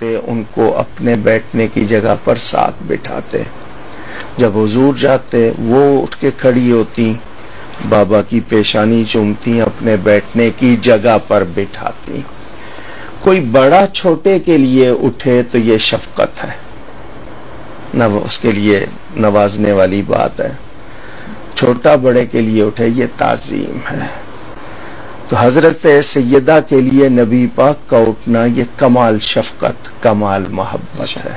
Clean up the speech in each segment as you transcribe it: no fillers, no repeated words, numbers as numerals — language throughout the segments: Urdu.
ہوتے ان کو اپنے بیٹھنے کی جگہ پر ساتھ بٹھاتے. جب حضور جاتے وہ اٹھ کے کھڑی ہوتی، بابا کی پیشانی چومتی، اپنے بیٹھنے کی جگہ پر بٹھاتی. کوئی بڑا چھوٹے کے لیے اٹھے تو یہ شفقت ہے، اس کے لیے نوازنے والی بات ہے. چھوٹا بڑے کے لیے اٹھے یہ تعظیم ہے. تو حضرت سیدہ کے لیے نبی پاک کا اٹھنا یہ کمال شفقت، کمال محبت ہے.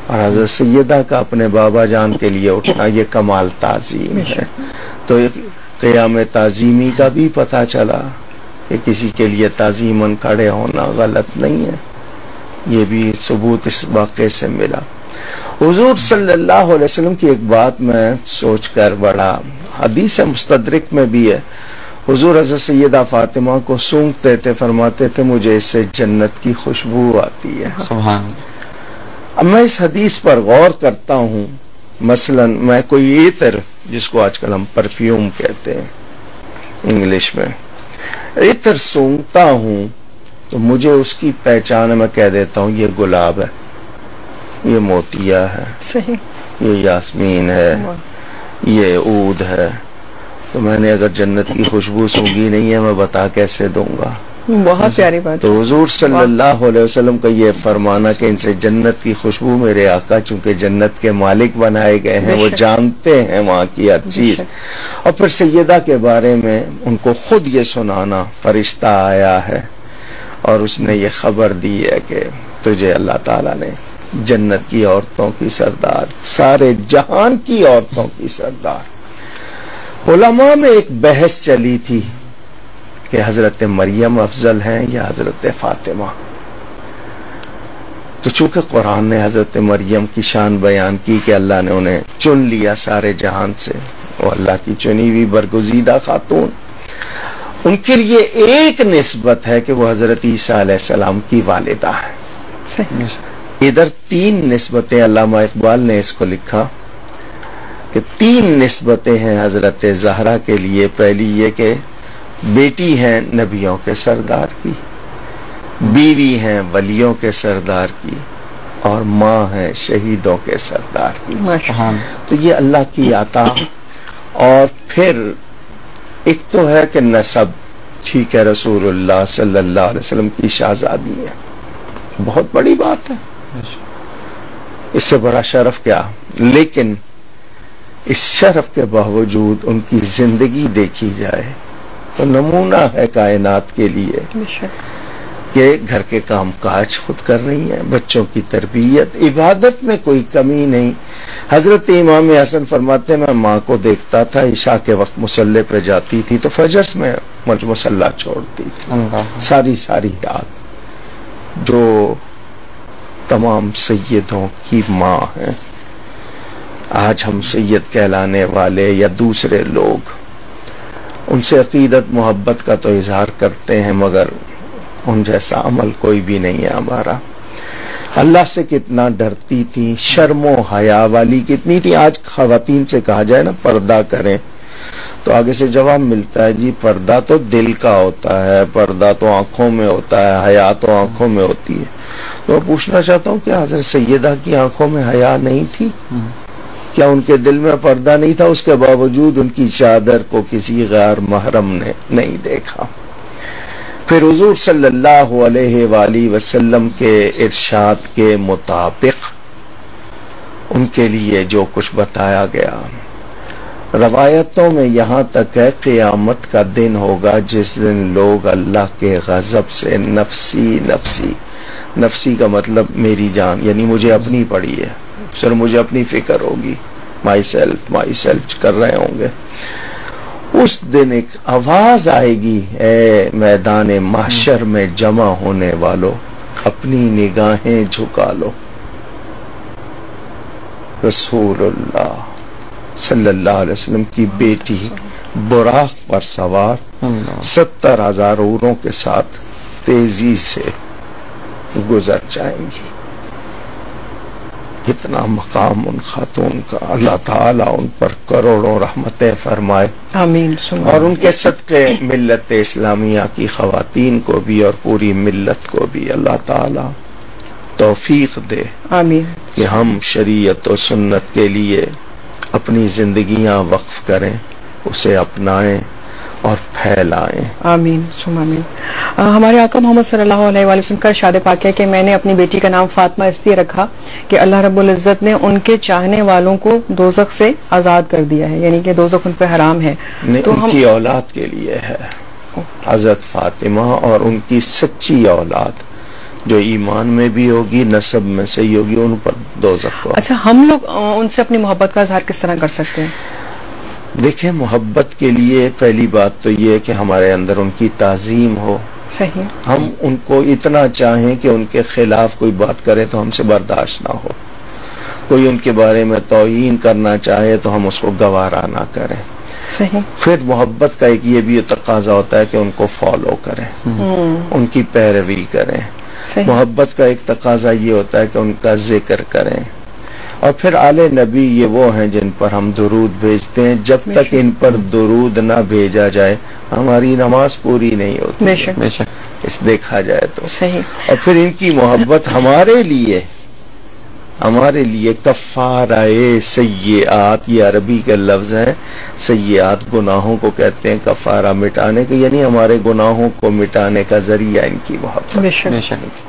اور حضرت سیدہ کا اپنے بابا جان کے لیے اٹھنا یہ کمال تعظیم ہے. تو قیام تعظیمی کا بھی پتہ چلا کہ کسی کے لیے تعظیماً کھڑے ہونا غلط نہیں ہے. یہ بھی ثبوت اس واقعے سے ملا. حضور صلی اللہ علیہ وسلم کی ایک بات میں سوچ کر بڑا، حدیث مستدرک میں بھی ہے، حضور حضرت سیدہ فاطمہ کو سونگتے تھے، فرماتے تھے مجھے اس سے جنت کی خوشبو آتی ہے. سبحان. اب میں اس حدیث پر غور کرتا ہوں. مثلا میں کوئی عطر، جس کو آج کل ہم پرفیوم کہتے ہیں انگلش میں، عطر سونگتا ہوں تو مجھے اس کی پہچان میں کہہ دیتا ہوں یہ گلاب ہے، یہ موتیا ہے، یہ یاسمین ہے، یہ عود ہے. تو میں نے اگر جنت کی خوشبو سونگی نہیں ہے میں بتا کیسے دوں گا؟ بہت پیاری بات. تو حضور صلی اللہ علیہ وسلم کا یہ فرمانا کہ ان سے جنت کی خوشبو، میرے آقا چونکہ جنت کے مالک بنائے گئے ہیں، وہ جانتے ہیں وہاں کی ہر چیز. اور پھر سیدہ کے بارے میں ان کو خود یہ سنانا، فرشتہ آیا ہے اور اس نے یہ خبر دی ہے کہ تجھے اللہ تعالیٰ نے جنت کی عورتوں کی سردار، سارے جہان کی عورتوں کی سردار. علماء میں ایک بحث چلی تھی کہ حضرت مریم افضل ہیں یا حضرت فاطمہ. تو چونکہ قرآن نے حضرت مریم کی شان بیان کی کہ اللہ نے انہیں چن لیا سارے جہان سے، وہ اللہ کی چنی ہوئی برگزیدہ خاتون، ان کے لیے ایک نسبت ہے کہ وہ حضرت عیسیٰ علیہ السلام کی والدہ ہے. ادھر 3 نسبتیں، علامہ اقبال نے اس کو لکھا کہ 3 نسبتیں ہیں حضرت زہرا کے لیے. پہلی یہ کہ بیٹی ہیں نبیوں کے سردار کی، بیوی ہیں ولیوں کے سردار کی، اور ماں ہیں شہیدوں کے سردار کی. تو یہ اللہ کی عطا. اور پھر ایک تو ہے کہ نسب، ٹھیک ہے رسول اللہ صلی اللہ علیہ وسلم کی شہزادی ہے، بہت بڑی بات ہے، اس سے بڑا شرف کیا. لیکن اس شرف کے باوجود ان کی زندگی دیکھی جائے تو نمونہ ہے کائنات کے لیے کہ گھر کے کام کاج خود کر رہی ہیں، بچوں کی تربیت، عبادت میں کوئی کمی نہیں. حضرت امام حسن فرماتے ہیں میں ماں کو دیکھتا تھا، عشاء کے وقت مصلے پہ جاتی تھی تو فجر میں مصلی چھوڑتی تھی ساری رات. جو تمام سیدوں کی ماں ہیں. آج ہم سید کہلانے والے یا دوسرے لوگ ان سے عقیدت محبت کا تو اظہار کرتے ہیں، مگر ان جیسا عمل کوئی بھی نہیں ہے ہمارا. اللہ سے کتنا ڈرتی تھی، شرم و حیا والی کتنی تھی. آج خواتین سے کہا جائے نا پردہ کریں تو آگے سے جواب ملتا ہے جی پردہ تو دل کا ہوتا ہے، پردہ تو آنکھوں میں ہوتا ہے، حیا تو آنکھوں میں ہوتی ہے. تو میں پوچھنا چاہتا ہوں کہ حضرت سیدہ کی آنکھوں میں حیا نہیں تھی؟ کیا ان کے دل میں پردہ نہیں تھا؟ اس کے باوجود ان کی چادر کو کسی غیر محرم نے نہیں دیکھا. پھر حضور صلی اللہ علیہ وآلہ وسلم کے ارشاد کے مطابق ان کے لیے جو کچھ بتایا گیا، روایتوں میں یہاں تک ہے قیامت کا دن ہوگا جس دن لوگ اللہ کے غضب سے نفسی کا مطلب میری جان، یعنی مجھے اپنی پڑی ہے، سر مجھے اپنی فکر ہوگی، مائی سیلف کر رہے ہوں گے. اس دن ایک آواز آئے گی، اے میدان محشر میں جمع ہونے والوں اپنی نگاہیں جھکا لو. رسول اللہ صلی اللہ علیہ وسلم کی بیٹی براق پر سوار 70,000 اوروں کے ساتھ تیزی سے گزر جائیں گی. اتنا مقام ان خاتون کا، اللہ تعالیٰ ان پر کروڑوں رحمتیں فرمائے، آمین. اور ان کے صدقے ملت اسلامیہ کی خواتین کو بھی اور پوری ملت کو بھی اللہ تعالیٰ توفیق دے آمین کہ ہم شریعت و سنت کے لیے اپنی زندگیاں وقف کریں، اسے اپنائیں اور پھیلائیں۔ آمین ثم آمین۔ ہمارے آقا محمد صلی اللہ علیہ وآلہ وسلم کا ارشاد پاک ہے کہ میں نے اپنی بیٹی کا نام فاطمہ اس لیے رکھا کہ اللہ رب العزت نے ان کے چاہنے والوں کو دوزخ سے آزاد کر دیا ہے، یعنی کہ دوزخ ان پہ حرام ہے۔ تو ان کی اولاد کے لیے ہے، حضرت فاطمہ اور ان کی سچی اولاد جو ایمان میں بھی ہوگی، نسب میں سے ہی ہوگی، ان پر دوزخ کو۔ اچھا، ہم لوگ ان سے اپنی محبت کا اظہار کس طرح کر سکتے ہیں؟ دیکھیں، محبت کے لیے پہلی بات تو یہ ہے کہ ہمارے اندر ان کی تعظیم ہو۔ صحیح۔ ہم ان کو اتنا چاہیں کہ ان کے خلاف کوئی بات کرے تو ہم سے برداشت نہ ہو، کوئی ان کے بارے میں توہین کرنا چاہے تو ہم اس کو گوارا نہ کریں۔ صحیح۔ پھر محبت کا ایک یہ بھی تقاضا ہوتا ہے کہ ان کو فالو کریں، ان کی پیروی کریں۔ محبت کا ایک تقاضا یہ ہوتا ہے کہ ان کا ذکر کریں۔ اور پھر آل نبی یہ وہ ہیں جن پر ہم درود بھیجتے ہیں، جب تک ان پر درود نہ بھیجا جائے ہماری نماز پوری نہیں ہوتی، بے شک اس دیکھا جائے تو۔ صحیح۔ اور پھر ان کی محبت ہمارے لیے کفارہ سیئات، یہ عربی کے لفظ ہیں، سیئات گناہوں کو کہتے ہیں، کفارہ مٹانے کے، یعنی ہمارے گناہوں کو مٹانے کا ذریعہ ان کی محبت۔ بے شک۔